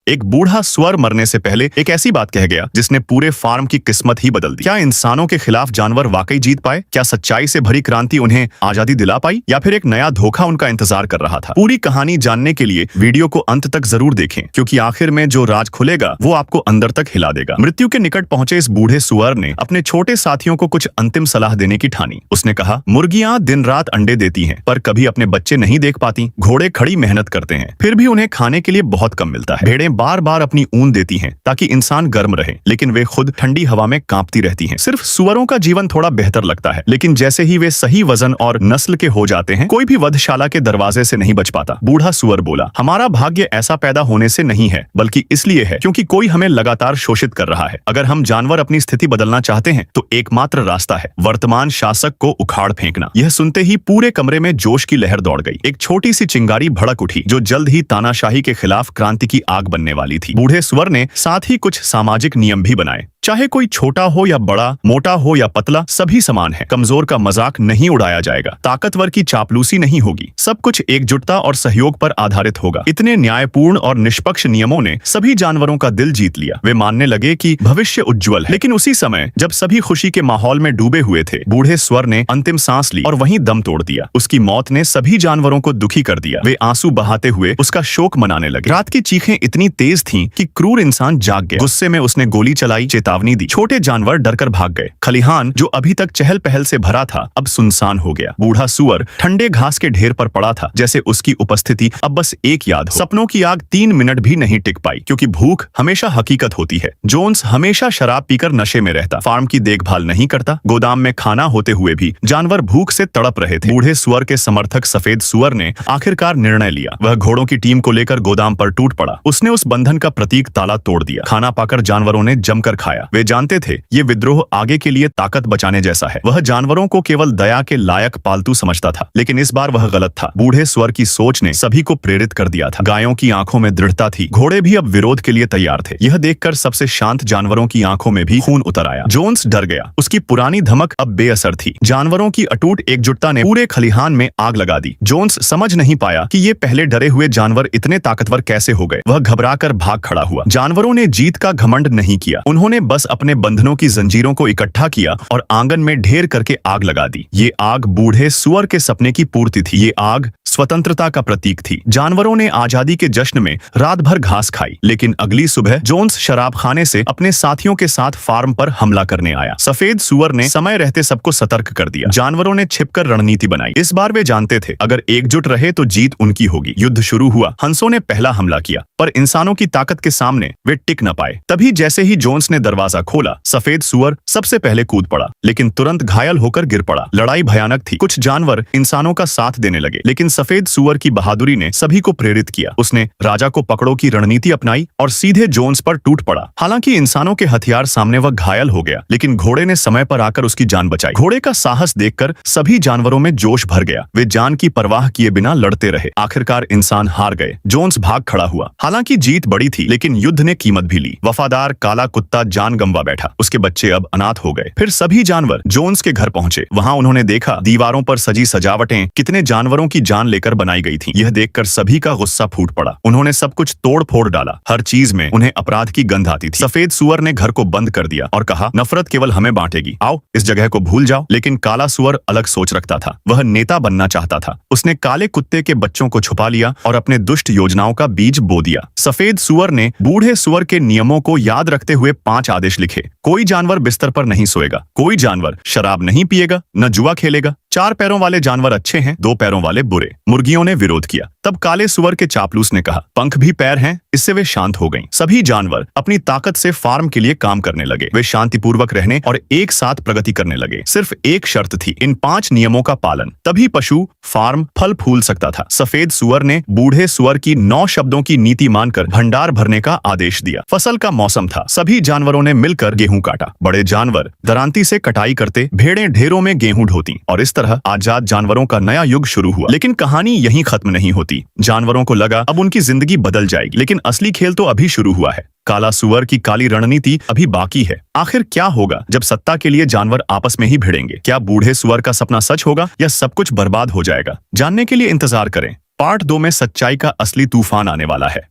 एक बूढ़ा सुअर मरने से पहले एक ऐसी बात कह गया जिसने पूरे फार्म की किस्मत ही बदल दी। क्या इंसानों के खिलाफ जानवर वाकई जीत पाए? क्या सच्चाई से भरी क्रांति उन्हें आजादी दिला पाई, या फिर एक नया धोखा उनका इंतजार कर रहा था? पूरी कहानी जानने के लिए वीडियो को अंत तक जरूर देखें, क्योंकि आखिर में जो राज खुलेगा वो आपको अंदर तक हिला देगा। मृत्यु के निकट पहुंचे इस बूढ़े सुअर ने अपने छोटे साथियों को कुछ अंतिम सलाह देने की ठानी। उसने कहा, मुर्गियां दिन रात अंडे देती हैं, पर कभी अपने बच्चे नहीं देख पाती। घोड़े खड़ी मेहनत करते हैं, फिर भी उन्हें खाने के लिए बहुत कम मिलता है। भेड़ें बार बार अपनी ऊन देती हैं ताकि इंसान गर्म रहे, लेकिन वे खुद ठंडी हवा में कांपती रहती हैं। सिर्फ सुअरों का जीवन थोड़ा बेहतर लगता है, लेकिन जैसे ही वे सही वजन और नस्ल के हो जाते हैं, कोई भी वधशाला के दरवाजे से नहीं बच पाता। बूढ़ा सुअर बोला, हमारा भाग्य ऐसा पैदा होने से नहीं है, बल्कि इसलिए है क्योंकि कोई हमें लगातार शोषित कर रहा है। अगर हम जानवर अपनी स्थिति बदलना चाहते हैं तो एकमात्र रास्ता है वर्तमान शासक को उखाड़ फेंकना। यह सुनते ही पूरे कमरे में जोश की लहर दौड़ गई। एक छोटी सी चिंगारी भड़क उठी जो जल्द ही तानाशाही के खिलाफ क्रांति की आग बनने वाली थी। बूढ़े सुअर ने साथ ही कुछ सामाजिक नियम भी बनाए। चाहे कोई छोटा हो या बड़ा, मोटा हो या पतला, सभी समान है। कमजोर का मजाक नहीं उड़ाया जाएगा, ताकतवर की चापलूसी नहीं होगी। सब कुछ एकजुटता और सहयोग पर आधारित होगा। इतने न्यायपूर्ण और निष्पक्ष नियमों ने सभी जानवरों का दिल जीत लिया। वे मानने लगे कि भविष्य उज्जवल है। लेकिन उसी समय जब सभी खुशी के माहौल में डूबे हुए थे, बूढ़े स्वर ने अंतिम सांस ली और वहीं दम तोड़ दिया। उसकी मौत ने सभी जानवरों को दुखी कर दिया। वे आंसू बहाते हुए उसका शोक मनाने लगे। रात की चीखें इतनी तेज थीं कि क्रूर इंसान जाग गया। गुस्से में उसने गोली चलाई, चेतावनी दी। छोटे जानवर डरकर भाग गए। खलिहान जो अभी तक चहल पहल से भरा था, अब सुनसान हो गया। बूढ़ा सुअर ठंडे घास के ढेर पर पड़ा था, जैसे उसकी उपस्थिति अब बस एक याद हो। सपनों की आग 3 मिनट भी नहीं टिक पाई, क्योंकि भूख हमेशा हकीकत होती है। जोन्स हमेशा शराब पीकर नशे में रहता, फार्म की देखभाल नहीं करता। गोदाम में खाना होते हुए भी जानवर भूख से तड़प रहे थे। बूढ़े सुअर के समर्थक सफेद सुअर ने आखिरकार निर्णय लिया। वह घोड़ों की टीम को लेकर गोदाम पर टूट पड़ा। उसने उस बंधन का प्रतीक ताला तोड़ दिया। खाना पाकर जानवरों ने जमकर खाया। वे जानते थे ये विद्रोह आगे के लिए ताकत बचाने जैसा है। वह जानवरों को केवल दया के लायक पालतू समझता था, लेकिन इस बार वह गलत था। बूढ़े स्वर की सोच ने सभी को प्रेरित कर दिया था। गायों की आंखों में दृढ़ता थी, घोड़े भी अब विरोध के लिए तैयार थे। यह देखकर सबसे शांत जानवरों की आंखों में भी खून उतर आया। जोन्स डर गया। उसकी पुरानी धमक अब बेअसर थी। जानवरों की अटूट एकजुटता ने पूरे खलिहान में आग लगा दी। जोन्स समझ नहीं पाया कि ये पहले डरे हुए जानवर इतने ताकतवर कैसे हो गए। वह घबराकर भाग खड़ा हुआ। जानवरों ने जीत का घमंड नहीं किया, उन्होंने बस अपने बंधनों की जंजीरों को इकट्ठा किया और आंगन में ढेर करके आग लगा दी। ये आग बूढ़े सुअर के सपने की पूर्ति थी। ये आग स्वतंत्रता का प्रतीक थी। जानवरों ने आजादी के जश्न में रात भर घास खाई, लेकिन अगली सुबह जोन्स शराब खाने से अपने साथियों के साथ फार्म पर हमला करने आया। सफेद सुअर ने समय रहते सबको सतर्क कर दिया। जानवरों ने छिपकर रणनीति बनाई। इस बार वे जानते थे अगर एकजुट रहे तो जीत उनकी होगी। युद्ध शुरू हुआ। हंसों ने पहला हमला किया, पर इंसानों की ताकत के सामने वे टिक न पाए। तभी जैसे ही जोन्स ने दरवाजा खोला, सफेद सुअर सबसे पहले कूद पड़ा, लेकिन तुरंत घायल होकर गिर पड़ा। लड़ाई भयानक थी। कुछ जानवर इंसानों का साथ देने लगे, लेकिन सफेद सुअर की बहादुरी ने सभी को प्रेरित किया। उसने राजा को पकड़ो की रणनीति अपनाई और सीधे जोन्स पर टूट पड़ा। हालांकि इंसानों के हथियार सामने वह घायल हो गया, लेकिन घोड़े ने समय पर आकर उसकी जान बचाई। घोड़े का साहस देखकर सभी जानवरों में जोश भर गया। वे जान की परवाह किए बिना लड़ते रहे। आखिरकार इंसान हार गए। जोन्स भाग खड़ा हुआ। हालांकि जीत बड़ी थी, लेकिन युद्ध ने कीमत भी ली। वफादार काला कुत्ता जान गंवा बैठा। उसके बच्चे अब अनाथ हो गए। फिर सभी जानवर जोन्स के घर पहुंचे। वहां उन्होंने देखा दीवारों पर सजी सजावटें कितने जानवरों की जान लेकर बनाई गई थीं। यह देखकर सभी का गुस्सा फूट पड़ा। उन्होंने सब कुछ तोड़ फोड़ डाला। हर चीज में उन्हें अपराध की गंध आती थी। सफेद सुअर ने घर को बंद कर दिया और कहा, नफरत केवल हमें बांटेगी, आओ इस जगह को भूल जाओ। लेकिन काला सुअर अलग सोच रखता था। वह नेता बनना चाहता था। उसने काले कुत्ते के बच्चों को छुपा लिया और अपने दुष्ट योजनाओं का बीज बो दिया। सफेद सुअर ने बूढ़े सुअर के नियमों को याद रखते हुए 5 आदेश लिखे। कोई जानवर बिस्तर पर नहीं सोएगा, कोई जानवर शराब नहीं पिएगा, न जुआ खेलेगा, 4 पैरों वाले जानवर अच्छे हैं, 2 पैरों वाले बुरे। मुर्गियों ने विरोध किया। तब काले सुअर के चापलूस ने कहा, पंख भी पैर हैं। इससे वे शांत हो गईं। सभी जानवर अपनी ताकत से फार्म के लिए काम करने लगे। वे शांतिपूर्वक रहने और एक साथ प्रगति करने लगे। सिर्फ एक शर्त थी, इन 5 नियमों का पालन, तभी पशु फार्म फल फूल सकता था। सफेद सुअर ने बूढ़े सुअर की 9 शब्दों की नीति मानकर भंडार भरने का आदेश दिया। फसल का मौसम था। सभी जानवरों ने मिलकर गेहूं काटा। बड़े जानवर दरांती से कटाई करते, भेड़ें ढेरों में गेहूं ढोती और इस तरह आजाद जानवरों का नया युग शुरू हुआ। लेकिन कहानी यहीं खत्म नहीं होती। जानवरों को लगा अब उनकी जिंदगी बदल जाएगी, लेकिन असली खेल तो अभी शुरू हुआ है। काला सुअर की काली रणनीति अभी बाकी है। आखिर क्या होगा जब सत्ता के लिए जानवर आपस में ही भिड़ेंगे? क्या बूढ़े सुअर का सपना सच होगा या सब कुछ बर्बाद हो जाएगा? जानने के लिए इंतजार करें। पार्ट 2 में सच्चाई का असली तूफान आने वाला है।